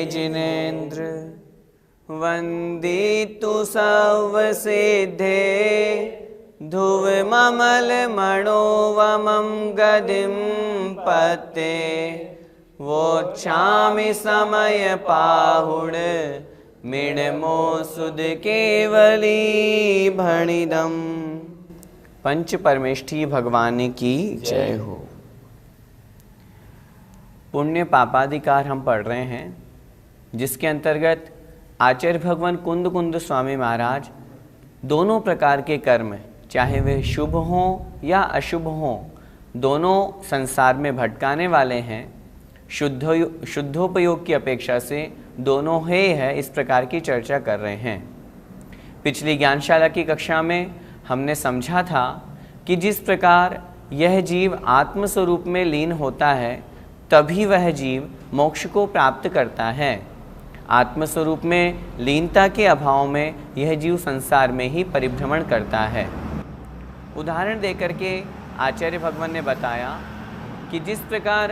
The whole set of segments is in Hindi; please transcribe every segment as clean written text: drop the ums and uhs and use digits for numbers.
जिनेन्द्र वन्दितु सर्वसिद्धे धुवममलमणोवमं गदिं पते वोच्छामि समयपाहुण मिणमो सुध केवली भणिदम। पंच परमेष्ठी भगवान की जय हो। पुण्य पापाधिकार हम पढ़ रहे हैं, जिसके अंतर्गत आचार्य भगवान कुंद कुंद स्वामी महाराज दोनों प्रकार के कर्म, चाहे वे शुभ हों या अशुभ हों, दोनों संसार में भटकाने वाले हैं। शुद्धोपयोग की अपेक्षा से दोनों हे है, इस प्रकार की चर्चा कर रहे हैं। पिछली ज्ञानशाला की कक्षा में हमने समझा था कि जिस प्रकार यह जीव आत्मस्वरूप में लीन होता है, तभी वह जीव मोक्ष को प्राप्त करता है। आत्मस्वरूप में लीनता के अभाव में यह जीव संसार में ही परिभ्रमण करता है। उदाहरण देकर के आचार्य भगवान ने बताया कि जिस प्रकार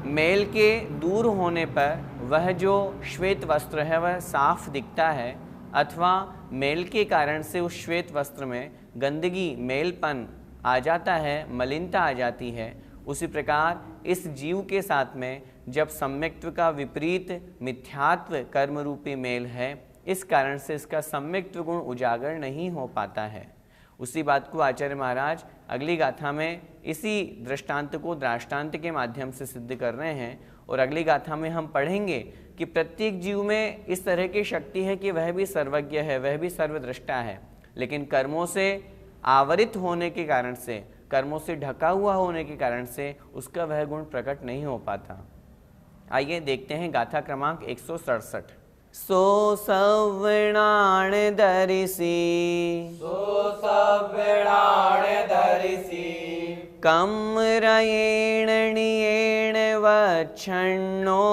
मैल के दूर होने पर वह जो श्वेत वस्त्र है वह साफ दिखता है, अथवा मैल के कारण से उस श्वेत वस्त्र में गंदगी, मैलपन आ जाता है, मलिनता आ जाती है, उसी प्रकार इस जीव के साथ में जब सम्यक्त्व का विपरीत मिथ्यात्व कर्म रूपी मेल है, इस कारण से इसका सम्यक्त्व गुण उजागर नहीं हो पाता है। उसी बात को आचार्य महाराज अगली गाथा में इसी दृष्टांत को दृष्टांत के माध्यम से सिद्ध कर रहे हैं। और अगली गाथा में हम पढ़ेंगे कि प्रत्येक जीव में इस तरह की शक्ति है कि वह भी सर्वज्ञ है, वह भी सर्वदृष्टा है, लेकिन कर्मों से आवरित होने के कारण से, कर्मों से ढका हुआ होने के कारण से उसका वह गुण प्रकट नहीं हो पाता। आइए देखते हैं गाथा क्रमांक 167। सो सवणाण धरिसी, सो सवणाण धरिसी, कमरयेण नियेण वक्षणो,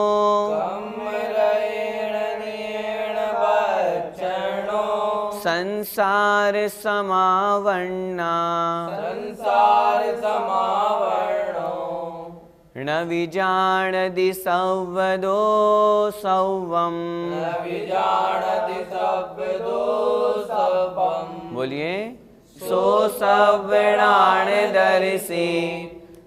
कमरयेण नियेण वक्षणो, संसार समावर्णा, संसार समावर्णो, न विजानति संवदो सौवम, न विजानति संवदो सौवम। बोलिए। सो सवणाण धरिसी,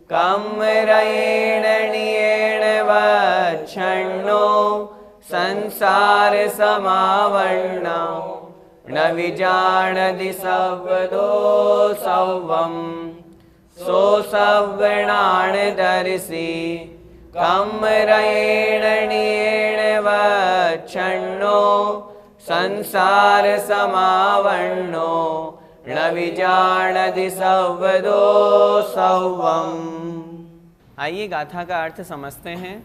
कमरयेण नियेण वक्षणो, संसार समावर्णो, न विजानति संवदो सौवम। सो सवणाण धरिसी, कमरयेण नियेण वक्षणो, संसार समावर्णो, न विजानति संवदो सौवम। आइए गाथा का अर्थ समझते हैं।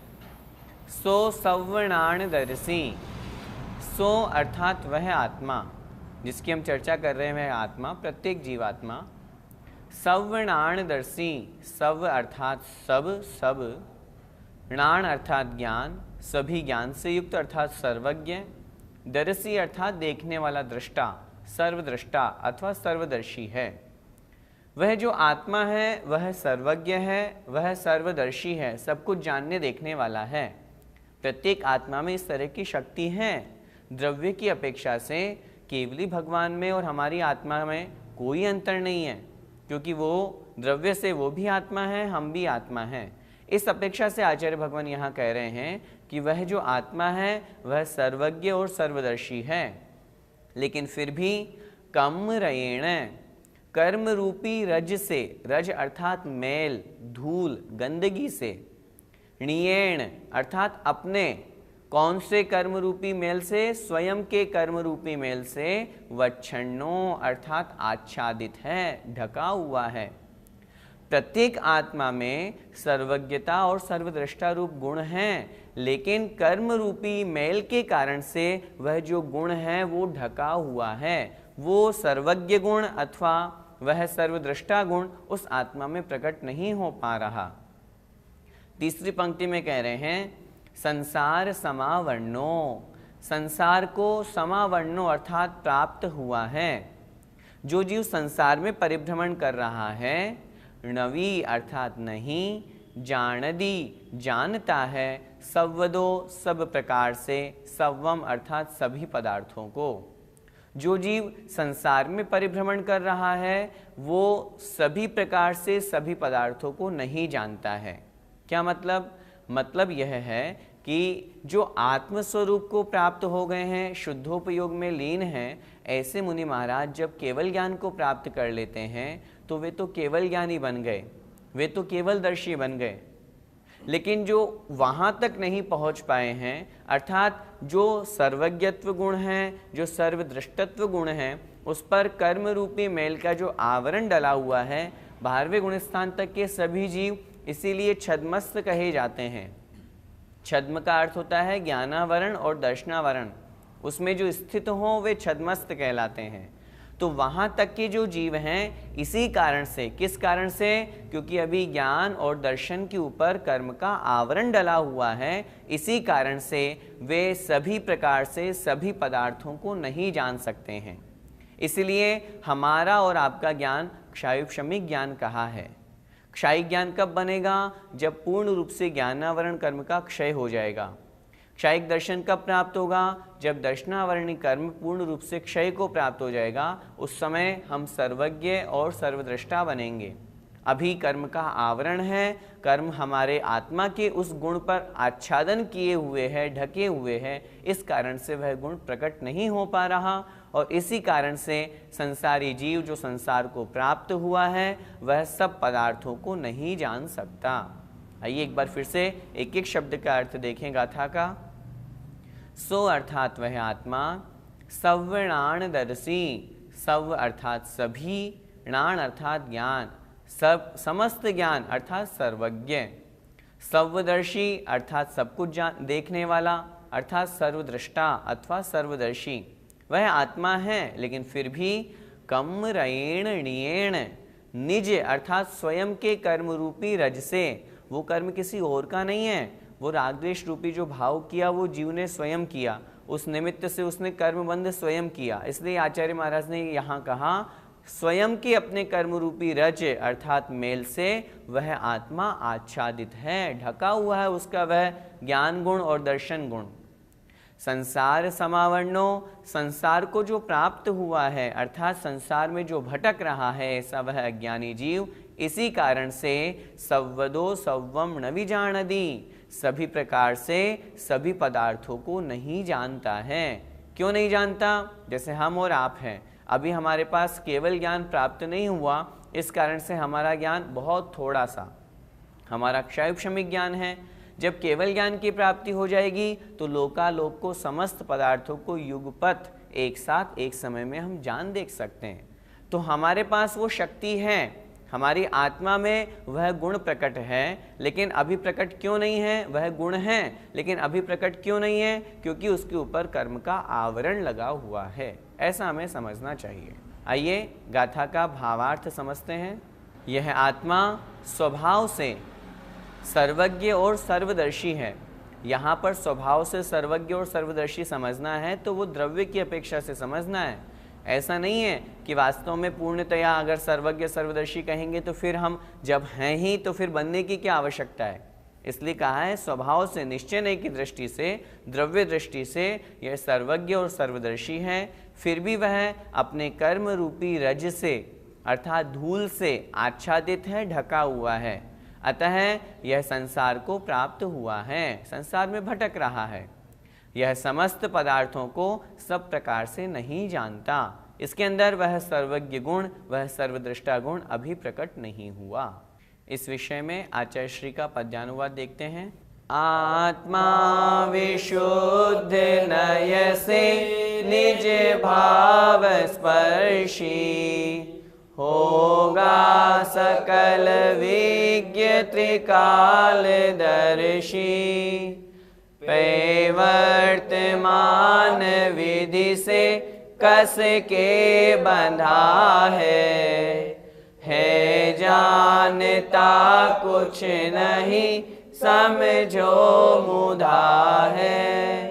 सो सवणाण धरिसी, सो अर्थात वह आत्मा जिसकी हम चर्चा कर रहे हैं, वह आत्मा, प्रत्येक जीवात्मा। सवणाणदर्शी, सव अर्थात सब, सब, णाण अर्थात ज्ञान, सभी ज्ञान से युक्त अर्थात सर्वज्ञ, दर्शी अर्थात देखने वाला, दृष्टा, सर्वदृष्टा अथवा सर्वदर्शी है। वह जो आत्मा है वह सर्वज्ञ है, वह सर्वदर्शी है, सब कुछ जानने देखने वाला है। प्रत्येक आत्मा में इस तरह की शक्ति है। द्रव्य की अपेक्षा से केवली भगवान में और हमारी आत्मा में कोई अंतर नहीं है, क्योंकि वो द्रव्य से वो भी आत्मा है, हम भी आत्मा हैं। इस अपेक्षा से आचार्य भगवान यहाँ कह रहे हैं कि वह जो आत्मा है वह सर्वज्ञ और सर्वदर्शी है। लेकिन फिर भी कमरयेण, कर्म रूपी रज से, रज अर्थात मैल, धूल, गंदगी से, नियेण अर्थात अपने, कौन से कर्म रूपी मेल से? स्वयं के कर्म रूपी मेल से। वक्षणो अर्थात आच्छादित है, ढका हुआ है। प्रत्येक आत्मा में सर्वज्ञता और सर्वदृष्टा रूप गुण हैं, लेकिन कर्म रूपी मेल के कारण से वह जो गुण है वो ढका हुआ है। वो सर्वज्ञ गुण अथवा वह सर्वदृष्टा गुण उस आत्मा में प्रकट नहीं हो पा रहा। तीसरी पंक्ति में कह रहे हैं संसार समावर्णो, संसार को समावर्णो अर्थात प्राप्त हुआ है। जो जीव संसार में परिभ्रमण कर रहा है, नवी अर्थात नहीं, जानदी जानता है, सव्वदो सब प्रकार से, सव्वम अर्थात सभी पदार्थों को। जो जीव संसार में परिभ्रमण कर रहा है वो सभी प्रकार से सभी पदार्थों को नहीं जानता है। क्या मतलब? मतलब यह है कि जो आत्मस्वरूप को प्राप्त हो गए हैं, शुद्धोपयोग में लीन हैं, ऐसे मुनि महाराज जब केवल ज्ञान को प्राप्त कर लेते हैं तो वे तो केवल ज्ञानी बन गए, वे तो केवल दर्शी बन गए। लेकिन जो वहाँ तक नहीं पहुँच पाए हैं, अर्थात जो सर्वज्ञत्व गुण हैं, जो सर्वदृष्टत्व गुण हैं, उस पर कर्म रूपी मेल का जो आवरण डला हुआ है, 12वें गुण स्थान तक के सभी जीव इसीलिए छद्मस्त कहे जाते हैं। छद्म का अर्थ होता है ज्ञानावरण और दर्शनावरण, उसमें जो स्थित हों वे छद्मस्त कहलाते हैं। तो वहाँ तक के जो जीव हैं, इसी कारण से, किस कारण से? क्योंकि अभी ज्ञान और दर्शन के ऊपर कर्म का आवरण डला हुआ है, इसी कारण से वे सभी प्रकार से सभी पदार्थों को नहीं जान सकते हैं। इसलिए हमारा और आपका ज्ञान क्षायुक्षमिक ज्ञान कहा है। क्षायिक ज्ञान कब बनेगा? जब पूर्ण रूप से ज्ञानावरण कर्म का क्षय हो जाएगा। क्षायिक दर्शन कब प्राप्त होगा? जब दर्शनावरणी कर्म पूर्ण रूप से क्षय को प्राप्त हो जाएगा, उस समय हम सर्वज्ञ और सर्वदृष्टा बनेंगे। अभी कर्म का आवरण है, कर्म हमारे आत्मा के उस गुण पर आच्छादन किए हुए है, ढके हुए है, इस कारण से वह गुण प्रकट नहीं हो पा रहा और इसी कारण से संसारी जीव जो संसार को प्राप्त हुआ है वह सब पदार्थों को नहीं जान सकता। आइए एक बार फिर से एक एक शब्द का अर्थ देखें गाथा का। सो अर्थात वह आत्मा, सव्वणाणदर्शी, सव्व अर्थात सभी, णाण अर्थात ज्ञान, सब समस्त ज्ञान अर्थात सर्वज्ञ, सव्वदर्शी अर्थात सब कुछ देखने वाला अर्थात सर्वदृष्टा अथवा सर्वदर्शी। वह आत्मा है लेकिन फिर भी कम रयेण णियेण, निज अर्थात स्वयं के कर्म रूपी रज से, वो कर्म किसी और का नहीं है, वो रागद्वेष रूपी जो भाव किया वो जीव ने स्वयं किया, उस निमित्त से उसने कर्मबंध स्वयं किया। इसलिए आचार्य महाराज ने यहाँ कहा स्वयं के अपने कर्म रूपी रज अर्थात मेल से वह आत्मा आच्छादित है, ढका हुआ है उसका वह ज्ञान गुण और दर्शन गुण। संसार समावरणो, संसार को जो प्राप्त हुआ है अर्थात संसार में जो भटक रहा है ऐसा वह अज्ञानी जीव, इसी कारण से सव्वदो सव्वम न विजानति, सभी प्रकार से सभी पदार्थों को नहीं जानता है। क्यों नहीं जानता? जैसे हम और आप हैं, अभी हमारे पास केवल ज्ञान प्राप्त नहीं हुआ, इस कारण से हमारा ज्ञान बहुत थोड़ा सा, हमारा क्षायुक्षमिक ज्ञान है। जब केवल ज्ञान की प्राप्ति हो जाएगी तो लोकालोक को, समस्त पदार्थों को युगपथ एक साथ एक समय में हम जान देख सकते हैं। तो हमारे पास वो शक्ति है, हमारी आत्मा में वह गुण प्रकट है, लेकिन अभी प्रकट क्यों नहीं है? वह गुण है लेकिन अभी प्रकट क्यों नहीं है? क्योंकि उसके ऊपर कर्म का आवरण लगा हुआ है। ऐसा हमें समझना चाहिए। आइए गाथा का भावार्थ समझते हैं। यह आत्मा स्वभाव से सर्वज्ञ और सर्वदर्शी है। यहाँ पर स्वभाव से सर्वज्ञ और सर्वदर्शी समझना है तो वो द्रव्य की अपेक्षा से समझना है। ऐसा नहीं है कि वास्तव में पूर्णतया अगर सर्वज्ञ सर्वदर्शी कहेंगे तो फिर हम जब हैं ही तो फिर बनने की क्या आवश्यकता है। इसलिए कहा है स्वभाव से, निश्चय नहीं की दृष्टि से, द्रव्य दृष्टि से यह सर्वज्ञ और सर्वदर्शी है, फिर भी वह अपने कर्म रूपी रज से अर्थात धूल से आच्छादित है, ढका हुआ है। अतः यह संसार को प्राप्त हुआ है, संसार में भटक रहा है। यह समस्त पदार्थों को सब प्रकार से नहीं जानता, इसके अंदर वह सर्वज्ञ गुण, वह सर्वदृष्टा गुण अभी प्रकट नहीं हुआ। इस विषय में आचार्य श्री का पद्यानुवाद देखते हैं। आत्मा विशुद्ध नय से निज भाव स्पर्शी, होगा सकल विज्ञ त्रिकाल दर्शी, वर्तमान विधि से कस के बंधा है जानता कुछ नहीं समझो मुधा है।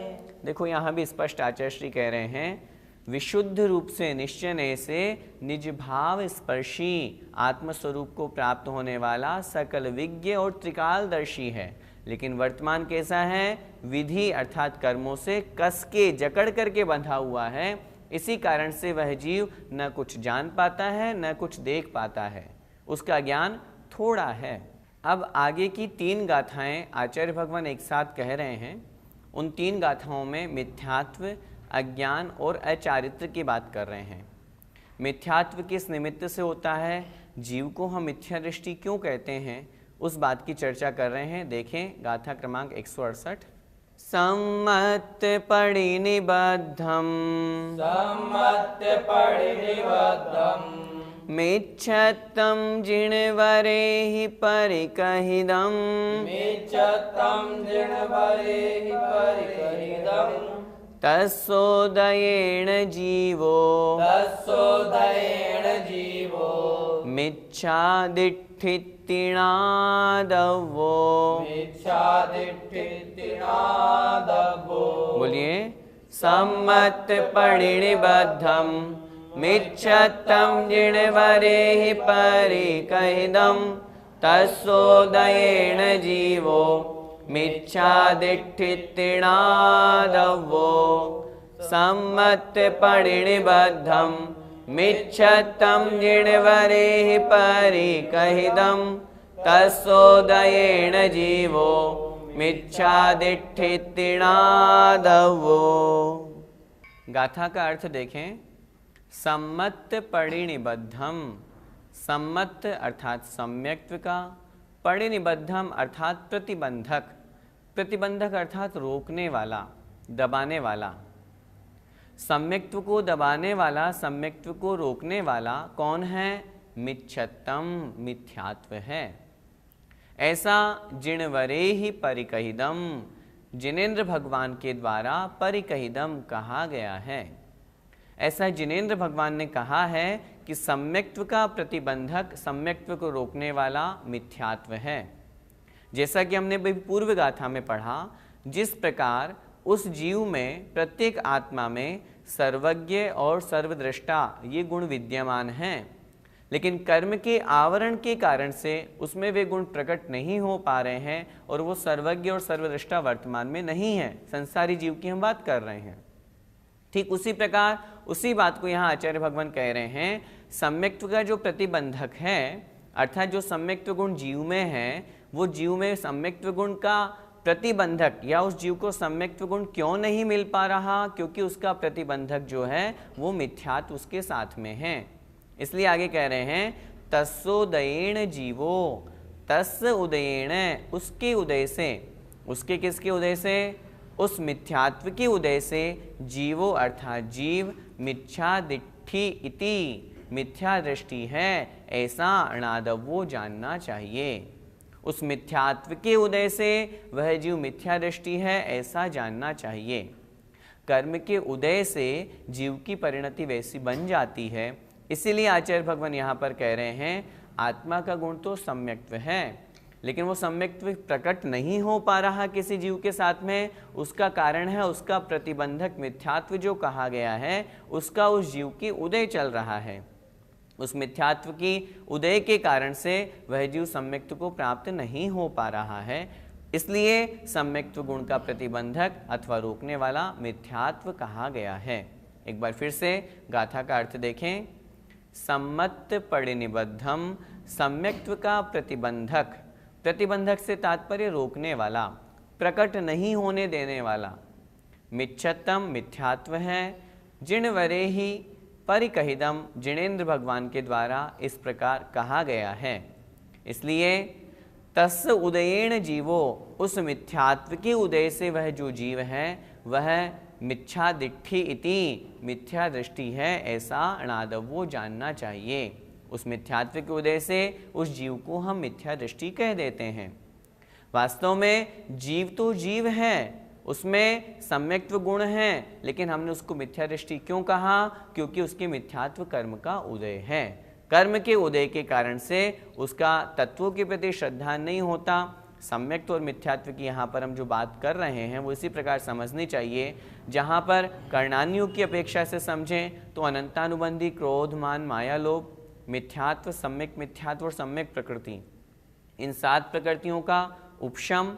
देखो यहाँ भी स्पष्ट आचार्य श्री कह रहे हैं विशुद्ध रूप से निश्चय से निज भाव स्पर्शी आत्मस्वरूप को प्राप्त होने वाला सकल विज्ञ और त्रिकालदर्शी है। लेकिन वर्तमान कैसा है? विधि अर्थात कर्मों से कस के जकड़ करके बंधा हुआ है। इसी कारण से वह जीव न कुछ जान पाता है न कुछ देख पाता है, उसका ज्ञान थोड़ा है। अब आगे की 3 गाथाएं आचार्य भगवान एक साथ कह रहे हैं। उन 3 गाथाओं में मिथ्यात्व, अज्ञान और अचारित्र की बात कर रहे हैं। मिथ्यात्व किस निमित्त से होता है, जीव को हम मिथ्या दृष्टि क्यों कहते हैं, उस बात की चर्चा कर रहे हैं। देखें गाथा क्रमांक 168। सम्मत परिनिबद्धम सम्मत्य परिनिबद्धम मिच्छत्तं जिणवरेहि परिकहिदम् मिच्छत्तं जिणवरेहि परिकहिदम् तस्सोदयेन जीवो तस्सोदयेन जीवो मिच्छादिठ्ठितिणादवो। मिच्छादिठ्ठितिनादवो। बोलिए, सम्मत परिनिबद्धम मिच्छत्तं जिणवरेहि परिकहिदम् तस्सोदयेन जीवो मिच्छादिठ्ठितिणादवो। सम्मत परिनिबद्धम मिच्छत्तं जिणवरेहि परिकहिदम् तस्सोदयेन जीवो मिच्छादिठ्ठितिणादवो। गाथा का अर्थ देखें। सम्मत परिनिबद्धम, सम्मत अर्थात सम्यक्त्व का, परिनिबद्धम अर्थात प्रतिबंधक, प्रतिबंधक अर्थात रोकने वाला, दबाने वाला। सम्यक्त्व को दबाने वाला, सम्यक्त्व को रोकने वाला कौन है? मिच्छत्तम, मिथ्यात्व है। ऐसा जिणवरे ही परिकहिदम, जिनेन्द्र भगवान के द्वारा परिकहिदम कहा गया है। ऐसा जिनेन्द्र भगवान ने कहा है कि सम्यक्त्व का प्रतिबंधक, सम्यक्त्व को रोकने वाला मिथ्यात्व है। जैसा कि हमने पूर्व गाथा में पढ़ा, जिस प्रकार उस जीव में, प्रत्येक आत्मा में सर्वज्ञ और सर्वद्रष्टा ये गुण विद्यमान हैं, लेकिन कर्म के आवरण के कारण से उसमें वे गुण प्रकट नहीं हो पा रहे हैं और वो सर्वज्ञ और सर्वद्रष्टा वर्तमान में नहीं है। संसारी जीव की हम बात कर रहे हैं। ठीक उसी प्रकार उसी बात को यहाँ आचार्य भगवान कह रहे हैं। सम्यक्त्व का जो प्रतिबंधक है, अर्थात जो सम्यक्त्व गुण जीव में है, वो जीव में सम्यक्त्व गुण का प्रतिबंधक या उस जीव को सम्यक्त्व गुण क्यों नहीं मिल पा रहा? क्योंकि उसका प्रतिबंधक जो है वो मिथ्यात्व उसके साथ में है। इसलिए आगे कह रहे हैं तस्सोदयेन जीवो, तस् उदयेन, उसके उदय से, उसके किसके उदय से? उस मिथ्यात्व के उदय से जीवो अर्थात जीव मिथ्यादिठ्ठि इति, मिथ्या दृष्टि है ऐसा अणादवो जानना चाहिए। उस मिथ्यात्व के उदय से वह जीव मिथ्या दृष्टि है ऐसा जानना चाहिए। कर्म के उदय से जीव की परिणति वैसी बन जाती है। इसीलिए आचार्य भगवान यहाँ पर कह रहे हैं आत्मा का गुण तो सम्यक्त्व है, लेकिन वो सम्यक्त्व प्रकट नहीं हो पा रहा किसी जीव के साथ में। उसका कारण है उसका प्रतिबंधक मिथ्यात्व जो कहा गया है, उसका उस जीव की उदय चल रहा है। उस मिथ्यात्व की उदय के कारण से वह जीव सम्यक्त्व को प्राप्त नहीं हो पा रहा है। इसलिए सम्यक्त्व गुण का प्रतिबंधक अथवा रोकने वाला मिथ्यात्व कहा गया है। एक बार फिर से गाथा का अर्थ देखें। सम्मत परिनिबद्धम, सम्यक्त्व का प्रतिबंधक, प्रतिबंधक से तात्पर्य रोकने वाला, प्रकट नहीं होने देने वाला। मिच्छत्तम मिथ्यात्व है। जिणवरे ही परिकहिदम, जिनेन्द्र भगवान के द्वारा इस प्रकार कहा गया है। इसलिए तस् उदयेन जीवो, उस मिथ्यात्व के उदय से वह जो जीव है वह मिच्छादिठ्ठि इति, मिथ्या दृष्टि है ऐसा अणादवो जानना चाहिए। उस मिथ्यात्व के उदय से उस जीव को हम मिथ्या दृष्टि कह देते हैं। वास्तव में जीव तो जीव है, उसमें सम्यक्त्व गुण हैं, लेकिन हमने उसको मिथ्या दृष्टि क्यों कहा? क्योंकि उसके मिथ्यात्व कर्म का उदय है। कर्म के उदय के कारण से उसका तत्वों के प्रति श्रद्धा नहीं होता। सम्यक्त्व और मिथ्यात्व की यहाँ पर हम जो बात कर रहे हैं वो इसी प्रकार समझनी चाहिए। जहाँ पर कर्णान्यों की अपेक्षा से समझें तो अनंतानुबंधी क्रोध, मान, माया, लोभ, मिथ्यात्व, सम्यक मिथ्यात्व और सम्यक प्रकृति, इन 7 प्रकृतियों का उपशम,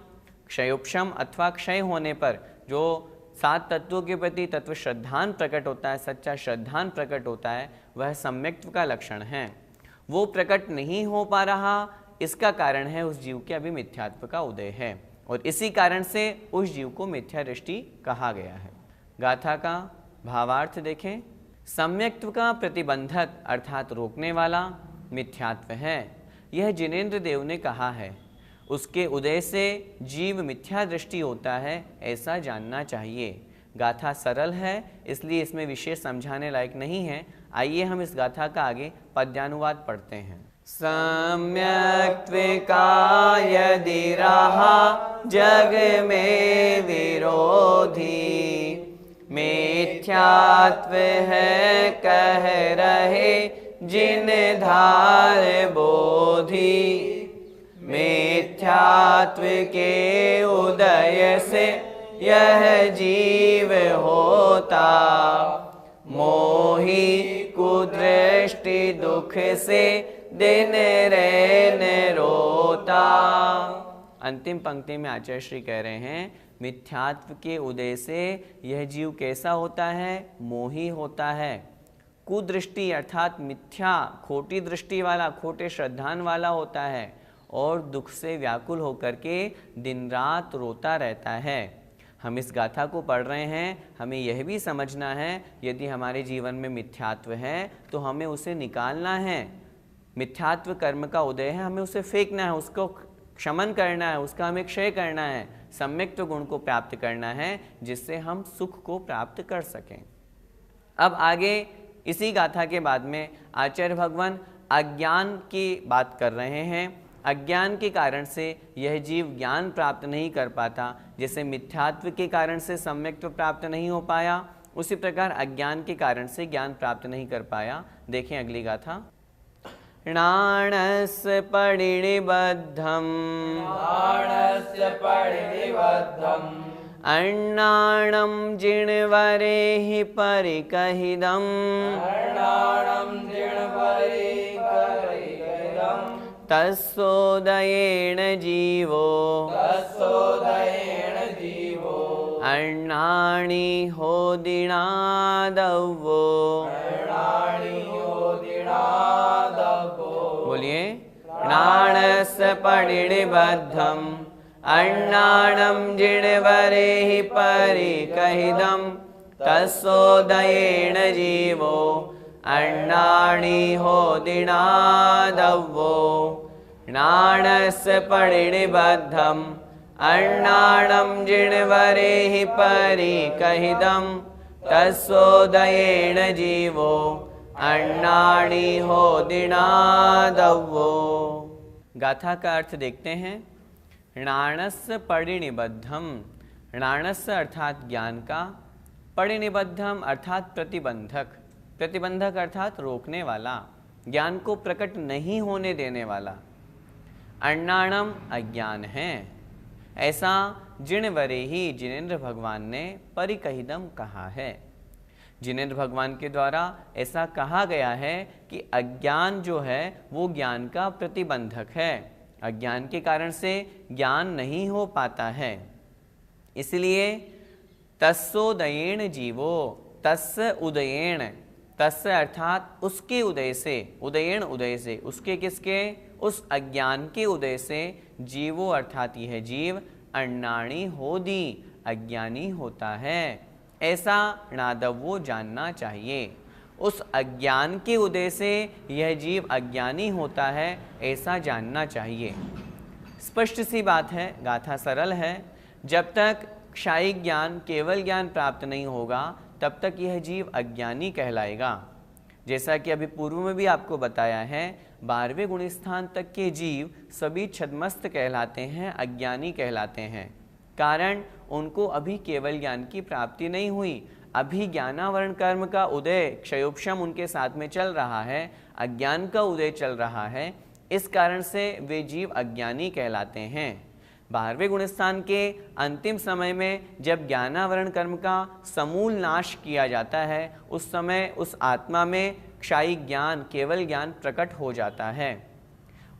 क्षयोपशम अथवा क्षय होने पर जो 7 तत्वों के प्रति तत्व श्रद्धान प्रकट होता है, सच्चा श्रद्धान प्रकट होता है, वह सम्यक्त्व का लक्षण है। वो प्रकट नहीं हो पा रहा, इसका कारण है उस जीव के अभी मिथ्यात्व का उदय है, और इसी कारण से उस जीव को मिथ्या दृष्टि कहा गया है। गाथा का भावार्थ देखें। सम्यक्त्व का प्रतिबंधक अर्थात रोकने वाला मिथ्यात्व है, यह जिनेन्द्र देव ने कहा है। उसके उदय से जीव मिथ्या दृष्टि होता है, ऐसा जानना चाहिए। गाथा सरल है, इसलिए इसमें विशेष समझाने लायक नहीं है। आइए हम इस गाथा का आगे पद्यानुवाद पढ़ते हैं। सम्यक्त्व का यदि रहा जग में विरोधी, मिथ्यात्व है कह रहे जिन धार बोधी। मिथ्यात्व के उदय से यह जीव होता, मोही कुदृष्टि दुख से दिन रैन रोता। अंतिम पंक्ति में आचार्य श्री कह रहे हैं, मिथ्यात्व के उदय से यह जीव कैसा होता है? मोही होता है। कुदृष्टि अर्थात मिथ्या, खोटी दृष्टि वाला, खोटे श्रद्धान वाला होता है, और दुख से व्याकुल होकर के दिन रात रोता रहता है। हम इस गाथा को पढ़ रहे हैं, हमें यह भी समझना है यदि हमारे जीवन में मिथ्यात्व है तो हमें उसे निकालना है। मिथ्यात्व कर्म का उदय है, हमें उसे फेंकना है, उसको क्षमन करना है, उसका हमें क्षय करना है, सम्यक्त्व गुण को प्राप्त करना है, जिससे हम सुख को प्राप्त कर सकें। अब आगे इसी गाथा के बाद में आचार्य भगवान अज्ञान की बात कर रहे हैं। अज्ञान के कारण से यह जीव ज्ञान प्राप्त नहीं कर पाता। जैसे मिथ्यात्व के कारण से सम्यक्त्व प्राप्त नहीं हो पाया, उसी प्रकार अज्ञान के कारण से ज्ञान प्राप्त नहीं कर पाया। देखें अगली गाथा। णाणस्य परिनिबद्धम् प्राणस्य परिनिबद्धम् अर्णाणं जिणवरेहि परिकहिदम् अर्णाणं जिणवरेहि तस्सोदयेन जीवो तस्सोदयेन जीवो अर्णाणि होदिणादव्वो अर्णाणि होदिणादव्वो। बोलिए। प्राणस्य परिनिबद्धम् अर्णाणं जिणवरेहि परिकहिदम् तस्सोदयेन जीवो अर्णाणि होदिणादव्वो। णाणस्य परिनिबद्धम् अर्णाणं जिणवरेहि परिकहिदम् तस्सोदयेन जीवो अर्णाणि होदिणादव्वो। गाथा का अर्थ देखते हैं। णाणस्य परिनिबद्धम्, णाणस्य अर्थात ज्ञान का, परिनिबद्धम अर्थात प्रतिबंधक, प्रतिबंधक अर्थात रोकने वाला, ज्ञान को प्रकट नहीं होने देने वाला। अर्णाणम अज्ञान है, ऐसा जिणवरेहि जिनेन्द्र भगवान ने परिकहिदम कहा है। जिनेन्द्र भगवान के द्वारा ऐसा कहा गया है कि अज्ञान जो है वो ज्ञान का प्रतिबंधक है। अज्ञान के कारण से ज्ञान नहीं हो पाता है। इसलिए तस्सोदयेन जीवो, तस्य उदयेन, तस्य अर्थात उसके उदय से, उदयेन उदय से, उसके किसके? उस अज्ञान के उदय से जीवो अर्थात यह जीव अर्णाणि होदी, अज्ञानी होता है, ऐसा णादव्वो जानना चाहिए। उस अज्ञान के उदय से यह जीव अज्ञानी होता है, ऐसा जानना चाहिए। स्पष्ट सी बात है, गाथा सरल है। जब तक क्षायिक ज्ञान, केवल ज्ञान प्राप्त नहीं होगा तब तक यह जीव अज्ञानी कहलाएगा। जैसा कि अभी पूर्व में भी आपको बताया है, 12वें गुण स्थान तक के जीव सभी छद्मस्त कहलाते हैं, अज्ञानी कहलाते हैं। कारण उनको अभी केवल ज्ञान की प्राप्ति नहीं हुई, अभी ज्ञानावरण कर्म का उदय, क्षयोपशम उनके साथ में चल रहा है, अज्ञान का उदय चल रहा है। इस कारण से वे जीव अज्ञानी कहलाते हैं। 12वें गुणस्थान के अंतिम समय में जब ज्ञानावरण कर्म का समूल नाश किया जाता है, उस समय उस आत्मा में क्षायिक ज्ञान, केवल ज्ञान प्रकट हो जाता है।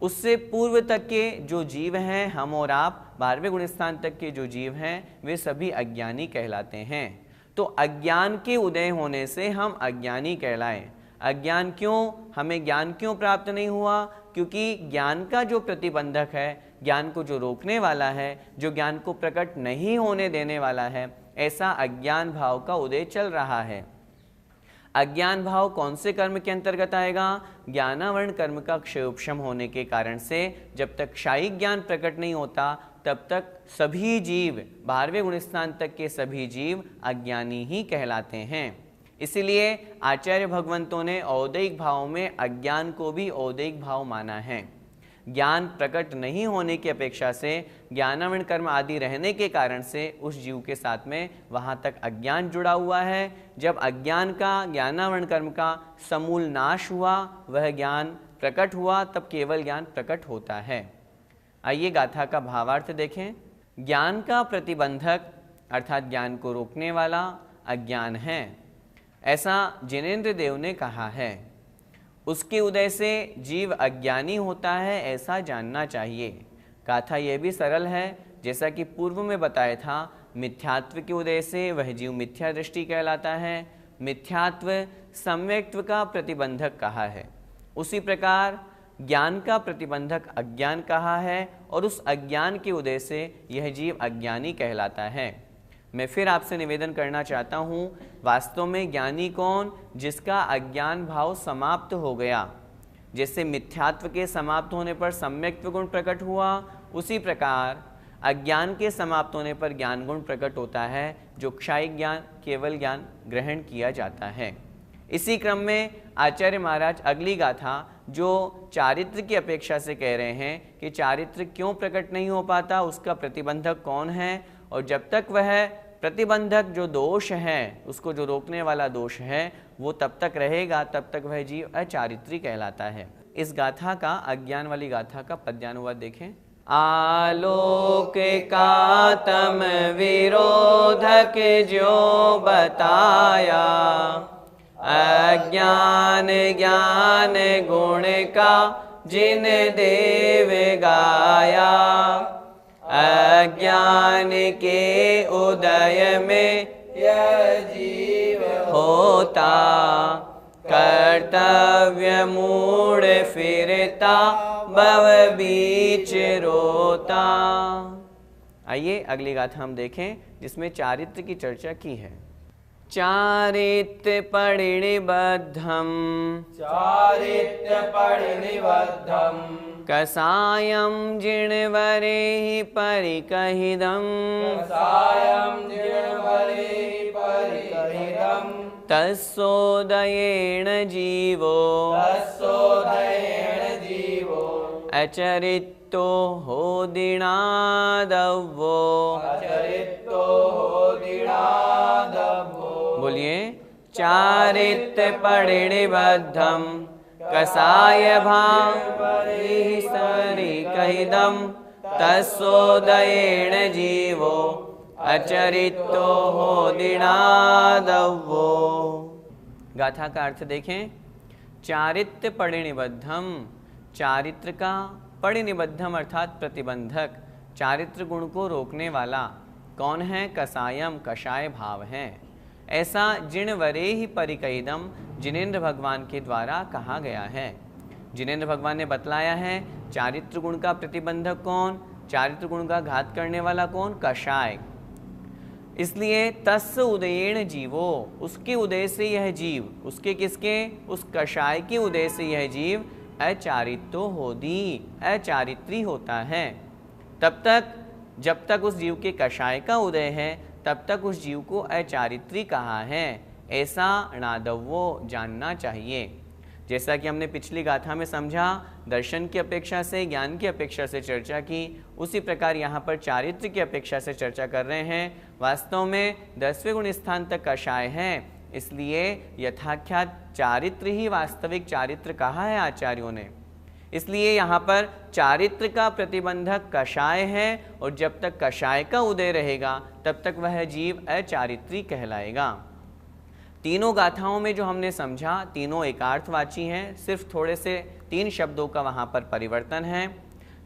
उससे पूर्व तक के जो जीव हैं, हम और आप, 12वें गुण स्थान तक के जो जीव हैं, वे सभी अज्ञानी कहलाते हैं। तो अज्ञान के उदय होने से हम अज्ञानी कहलाए। अज्ञान क्यों, हमें ज्ञान क्यों प्राप्त नहीं हुआ? क्योंकि ज्ञान का जो प्रतिबंधक है, ज्ञान को जो रोकने वाला है, जो ज्ञान को प्रकट नहीं होने देने वाला है, ऐसा अज्ञान भाव का उदय चल रहा है। अज्ञान भाव कौन से कर्म के अंतर्गत आएगा? ज्ञानावरण कर्म का क्षयोपशम होने के कारण से जब तक क्षायिक ज्ञान प्रकट नहीं होता, तब तक सभी जीव, 12वें गुण स्थान तक के सभी जीव अज्ञानी ही कहलाते हैं। इसलिए आचार्य भगवंतों ने औदैहिक भाव में अज्ञान को भी औदैहिक भाव माना है। ज्ञान प्रकट नहीं होने की अपेक्षा से, ज्ञानावरण कर्म आदि रहने के कारण से उस जीव के साथ में वहाँ तक अज्ञान जुड़ा हुआ है। जब अज्ञान का, ज्ञानावरण कर्म का समूल नाश हुआ, वह ज्ञान प्रकट हुआ, तब केवल ज्ञान प्रकट होता है। आइए गाथा का भावार्थ देखें। ज्ञान का प्रतिबंधक अर्थात ज्ञान को रोकने वाला अज्ञान है, ऐसा जिनेंद्र देव ने कहा है। उसके उदय से जीव अज्ञानी होता है, ऐसा जानना चाहिए। गाथा यह भी सरल है, जैसा कि पूर्व में बताया था, मिथ्यात्व के उदय से वह जीव मिथ्या दृष्टि कहलाता है। मिथ्यात्व सम्यक्त्व का प्रतिबंधक कहा है। उसी प्रकार ज्ञान का प्रतिबंधक अज्ञान कहा है, और उस अज्ञान के उदय से यह जीव अज्ञानी कहलाता है। मैं फिर आपसे निवेदन करना चाहता हूँ, वास्तव में ज्ञानी कौन? जिसका अज्ञान भाव समाप्त हो गया। जैसे मिथ्यात्व के समाप्त होने पर सम्यक्त्व गुण प्रकट हुआ, उसी प्रकार अज्ञान के समाप्त होने पर ज्ञान गुण प्रकट होता है, जो क्षायिक ज्ञान, केवल ज्ञान ग्रहण किया जाता है। इसी क्रम में आचार्य महाराज अगली गाथा जो चारित्र की अपेक्षा से कह रहे हैं कि चारित्र क्यों प्रकट नहीं हो पाता, उसका प्रतिबंधक कौन है, और जब तक वह प्रतिबंधक जो दोष है, उसको जो रोकने वाला दोष है, वो तब तक रहेगा, तब तक वह जीव अचारित्री कहलाता है। इस गाथा का, अज्ञान वाली गाथा का पद्यानुवाद देखें। आलोक का तम विरोधक जो बताया, अज्ञान ज्ञान गुण का जिन देव गाया, अज्ञान के उदय में यह जीव होता, कर्तव्य मूढ़ फिरता भव बीच रोता। आइए अगली गाथा हम देखें, जिसमें चारित्र की चर्चा की है। चारित्र परिणिबद्धम, चारित्र परिनिबद्धम, कसायं जिणवरे परिकहिदं, कसायं जिणवरे परिकहिदं, तस्सोदयेन जीवो, तस्सोदयेन जीवो, अचरितो होदिनादव्वो। अचरितो होदिनादव्वो। बोलिए, चारित्र परिणिबद्धम, कसाय भाव परिकहिदं, तस्सोदयेन जीवो, अचरितो होदिनादव्वो। गाथा का अर्थ देखें। चारित्र परिणिबद्धम, चारित्र का, परिनिबद्धम अर्थात प्रतिबंधक, चारित्र गुण को रोकने वाला कौन है? कसायम, कषाय भाव है। ऐसा जिणवरे ही परिकहिदम, जिनेंद्र भगवान के द्वारा कहा गया है। जिनेंद्र भगवान ने बतलाया है चारित्र गुण का प्रतिबंधक कौन, चारित्र गुण का घात करने वाला कौन? कषाय। इसलिए तस् उदयेन जीवो, उसके उदय से यह जीव, उसके किसके? उस कषाय के उदय से यह जीव अचारितो होदी, अचारित्री होता है। तब तक, जब तक उस जीव के कषाय का उदय है, तब तक उस जीव को अचारित्री कहा है, ऐसा नादव्वो जानना चाहिए। जैसा कि हमने पिछली गाथा में समझा, दर्शन की अपेक्षा से, ज्ञान की अपेक्षा से चर्चा की, उसी प्रकार यहाँ पर चारित्र की अपेक्षा से चर्चा कर रहे हैं। वास्तव में 10वें गुण स्थान तक कषाय है, इसलिए यथाख्यात चारित्र ही वास्तविक चारित्र कहा है आचार्यों ने। इसलिए यहाँ पर चारित्र का प्रतिबंधक कषाय है, और जब तक कषाय का उदय रहेगा, तब तक वह जीव अचारित्री कहलाएगा। तीनों गाथाओं में जो हमने समझा तीनों एकार्थवाची हैं, सिर्फ थोड़े से 3 शब्दों का वहाँ पर परिवर्तन है।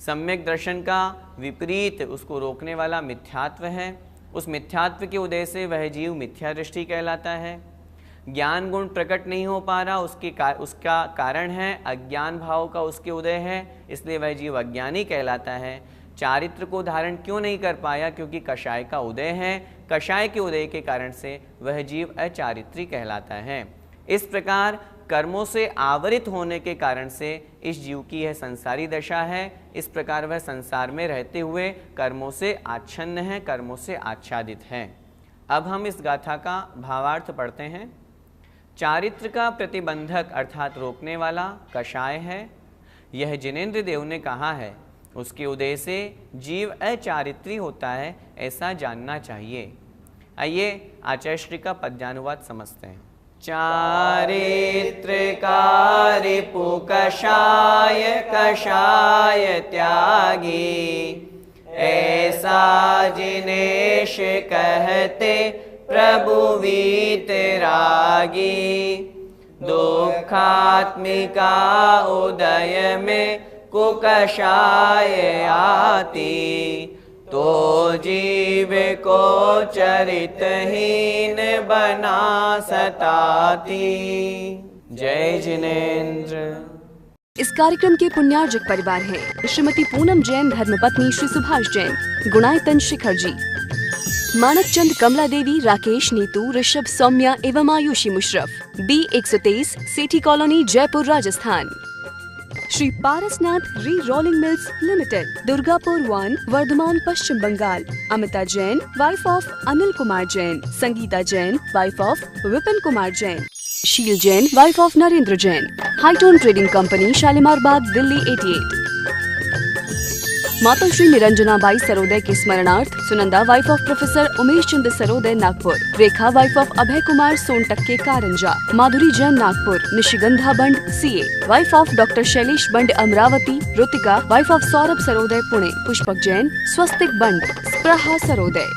सम्यक दर्शन का विपरीत उसको रोकने वाला मिथ्यात्व है। उस मिथ्यात्व के उदय से वह जीव मिथ्या दृष्टि कहलाता है। ज्ञान गुण प्रकट नहीं हो पा रहा, उसका कारण है अज्ञान भाव का उसके उदय है, इसलिए वह जीव अज्ञानी कहलाता है। चारित्र को धारण क्यों नहीं कर पाया? क्योंकि कषाय का उदय है, कषाय के उदय के कारण से वह जीव अचारित्री कहलाता है। इस प्रकार कर्मों से आवरित होने के कारण से इस जीव की यह संसारी दशा है। इस प्रकार वह संसार में रहते हुए कर्मों से आच्छन्न है, कर्मों से आच्छादित है। अब हम इस गाथा का भावार्थ पढ़ते हैं। चारित्र का प्रतिबंधक अर्थात रोकने वाला कषाय है। यह जिनेन्द्र देव ने कहा है, उसके उदय से जीव अचारित्री होता है, ऐसा जानना चाहिए। आइए आचार्य श्री का पद्यानुवाद समझते हैं। चारित्र का रिपु कषाय, कषाय त्यागी, ऐसा जिनेश कहते प्रभु वीतरागी। दुखात्मिका उदय में कुकषाय आती, तो जीव को चरितहीन बना सताती। जय जिनेन्द्र। इस कार्यक्रम के पुण्यार्जक परिवार हैं श्रीमती पूनम जैन, धर्मपत्नी श्री सुभाष जैन, गुणायतन शिखर जी, मानक चंद, कमला देवी, राकेश, नीतू, ऋषभ, सौम्या एवं Ayushi Musharraf, B123, Sethi colony, Jaipur, Rajasthan. Shri Parasnath rerolling mills limited, Durgapur 1, Vardhaman, Paschim Bangal. Amita Jain, wife of Anil Kumar Jain. Sangeeta Jain, wife of Vipin Kumar Jain. Sheel Jain, wife of Narendra Jain. Hightone trading company, Shalimar Bagh, Delhi 88। माता श्री निरंजना बाई सरोदय के स्मरणार्थ Sunanda, wife of professor Umesh Chandra Saroday, Nagpur. Rekha, wife of Abhay Kumar Sontakke, Karanja. Madhuri Jain, Nagpur. Nishigandha Band, CA, wife of doctor Shailesh Band, Amravati. Rutika, wife of Saurabh Saroday, Pune. Pushpak Jain, Swastik Band, Spraha Saroday.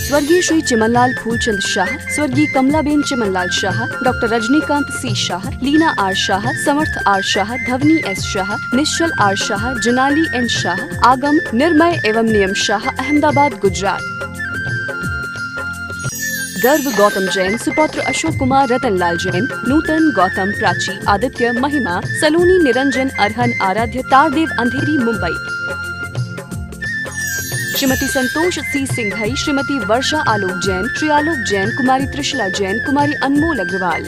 स्वर्गीय श्री चिमनलाल फूलचंद शाह, स्वर्गीय Kamlaben Chimanlal Shah, doctor Rajnikant C Shah, Leena R Shah, Samarth R Shah, Dhvani S Shah, Nishchal R Shah, Janali N Shah, Aagam, Nirmay एवं नियम शाह, अहमदाबाद, गुजरात। गर्व गौतम जैन, सुपौत्र अशोक कुमार, रतनलाल जैन, नूतन, गौतम, प्राची, आदित्य, महिमा, सलोनी, निरंजन, अरहन, आराध्य, तारदेव, अंधेरी, मुंबई। श्रीमती संतोष C सिंघई, श्रीमती वर्षा आलोक जैन, श्री आलोक जैन, कुमारी त्रिशला जैन, कुमारी अनमोल अग्रवाल।